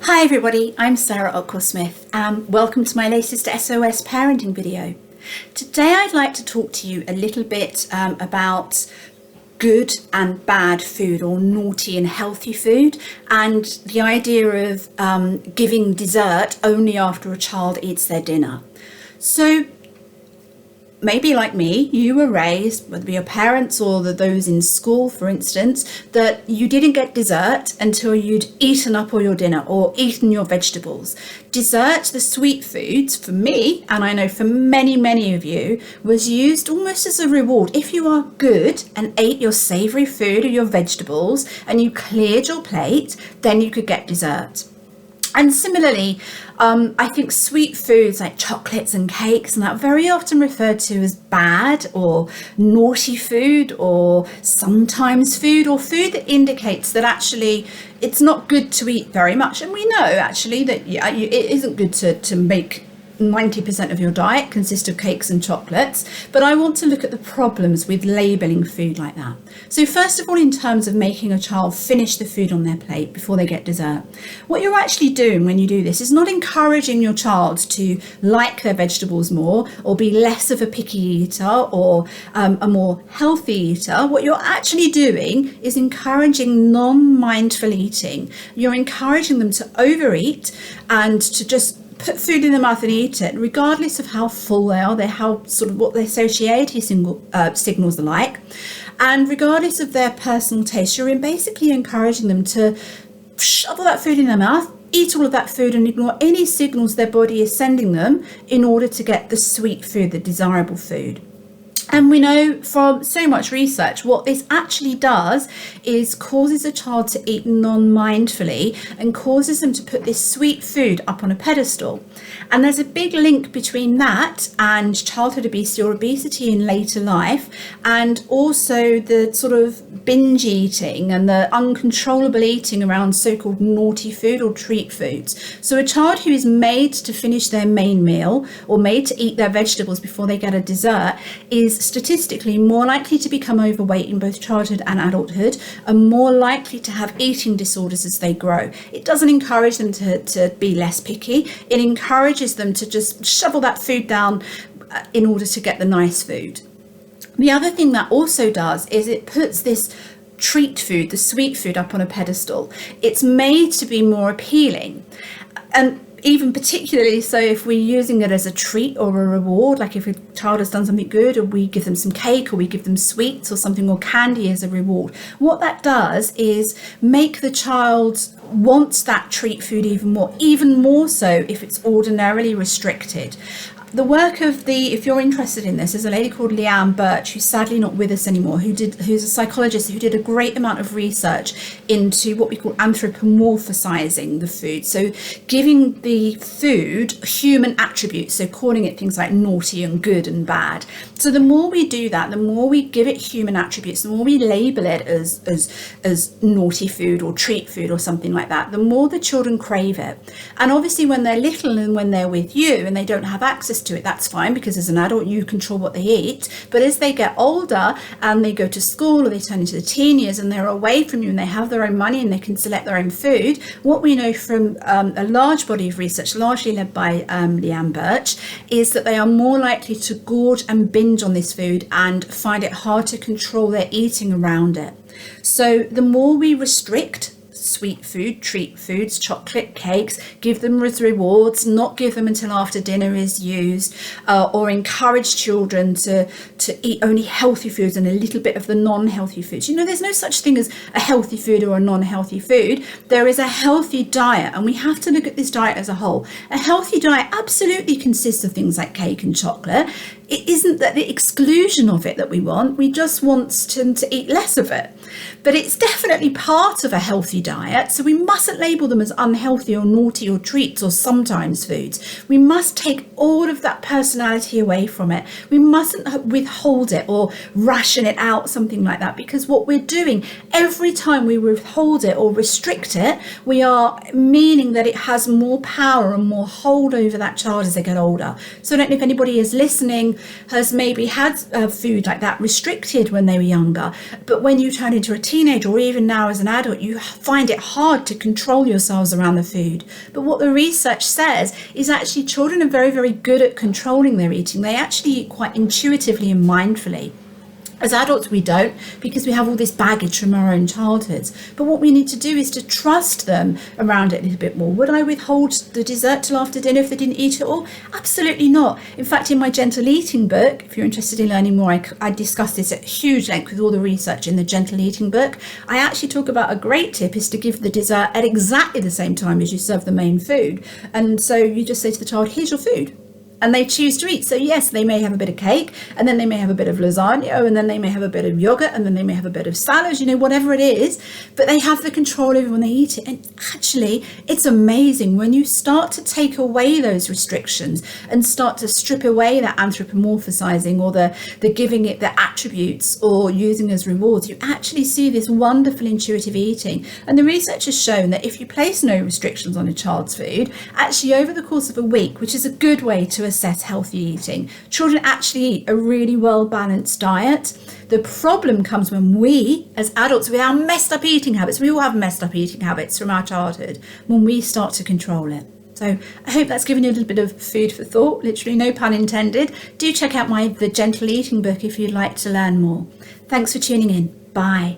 Hi everybody, I'm Sarah Ockle-Smith and welcome to my latest SOS parenting video. Today I'd like to talk to you a little bit about good and bad food, or naughty and healthy food, and the idea of giving dessert only after a child eats their dinner. So maybe like me, you were raised, whether your parents or those in school, for instance, that you didn't get dessert until you'd eaten up all your dinner or eaten your vegetables. Dessert, the sweet foods, for me, and I know for many of you, was used almost as a reward. If you are good and ate your savoury food or your vegetables and you cleared your plate, then you could get dessert. And similarly, I think sweet foods like chocolates and cakes and that very often referred to as bad or naughty food, or sometimes food, or food that indicates that actually it's not good to eat very much. And we know actually that it isn't good to make 90% of your diet consist of cakes and chocolates, but I want to look at the problems with labelling food like that. So first of all, in terms of making a child finish the food on their plate before they get dessert, what you're actually doing when you do this is not encouraging your child to like their vegetables more or be less of a picky eater or a more healthy eater. What you're actually doing is encouraging non-mindful eating. You're encouraging them to overeat and to just put food in their mouth and eat it, regardless of how full they are, how sort of what their satiety signals are like, and regardless of their personal taste. You're basically encouraging them to shovel that food in their mouth, eat all of that food, and ignore any signals their body is sending them in order to get the sweet food, the desirable food. And we know from so much research, what this actually does is causes a child to eat non-mindfully and causes them to put this sweet food up on a pedestal. And there's a big link between that and childhood obesity or obesity in later life, and also the sort of binge eating and the uncontrollable eating around so-called naughty food or treat foods. So a child who is made to finish their main meal or made to eat their vegetables before they get a dessert is statistically more likely to become overweight in both childhood and adulthood, and more likely to have eating disorders as they grow. It doesn't encourage them to be less picky. It encourages them to just shovel that food down in order to get the nice food. The other thing that also does is it puts this treat food, the sweet food, up on a pedestal. It's made to be more appealing. And even particularly so if we're using it as a treat or a reward, like if a child has done something good, or we give them some cake, or we give them sweets or something, or candy as a reward, what that does is make the child want that treat food even more so if it's ordinarily restricted. The work of if you're interested in this, there's a lady called Leanne Birch, who's sadly not with us anymore, who's a psychologist who did a great amount of research into what we call anthropomorphizing the food. So giving the food human attributes, so calling it things like naughty and good and bad. So the more we do that, the more we give it human attributes, the more we label it as naughty food or treat food or something like that, the more the children crave it. And obviously when they're little and when they're with you and they don't have access to it, that's fine, because as an adult you control what they eat. But as they get older and they go to school or they turn into the teen years and they're away from you and they have their own money and they can select their own food, what we know from a large body of research, largely led by Leanne Birch, is that they are more likely to gorge and binge on this food and find it hard to control their eating around it. So the more we restrict sweet food, treat foods, chocolate, cakes, give them as rewards, not give them until after dinner is used, or encourage children to eat only healthy foods and a little bit of the non-healthy foods. You know, there's no such thing as a healthy food or a non-healthy food. There is a healthy diet, and we have to look at this diet as a whole. A healthy diet absolutely consists of things like cake and chocolate. It isn't that the exclusion of it that we want. We just want them to eat less of it. But it's definitely part of a healthy diet, so we mustn't label them as unhealthy or naughty or treats or sometimes foods. We must take all of that personality away from it. We mustn't withhold it or ration it out, something like that, because what we're doing every time we withhold it or restrict it, we are meaning that it has more power and more hold over that child as they get older. So I don't know if anybody is listening who has maybe had food like that restricted when they were younger, but when you turn into a teenager or even now as an adult, you find it hard to control yourselves around the food. But what the research says is actually children are very, very good at controlling their eating. They actually eat quite intuitively and mindfully. As adults, we don't, because we have all this baggage from our own childhoods. But what we need to do is to trust them around it a little bit more. Would I withhold the dessert till after dinner if they didn't eat it all? Absolutely not. In fact, in my Gentle Eating book, if you're interested in learning more, I discuss this at huge length with all the research in the Gentle Eating book. I actually talk about a great tip is to give the dessert at exactly the same time as you serve the main food. And so you just say to the child, here's your food. And they choose to eat. So yes, they may have a bit of cake, and then they may have a bit of lasagna, and then they may have a bit of yogurt, and then they may have a bit of salad, whatever it is, but they have the control over when they eat it. And actually, it's amazing when you start to take away those restrictions and start to strip away that anthropomorphizing or the giving it the attributes or using as rewards. You actually see this wonderful intuitive eating. And the research has shown that if you place no restrictions on a child's food, actually over the course of a week, which is a good way to assess healthy eating, children actually eat a really well-balanced diet. The problem comes when we, as adults, with our messed up eating habits, we all have messed up eating habits from our childhood, when we start to control it. So I hope that's given you a little bit of food for thought, literally no pun intended. Do check out the Gentle Eating book if you'd like to learn more. Thanks for tuning in. Bye.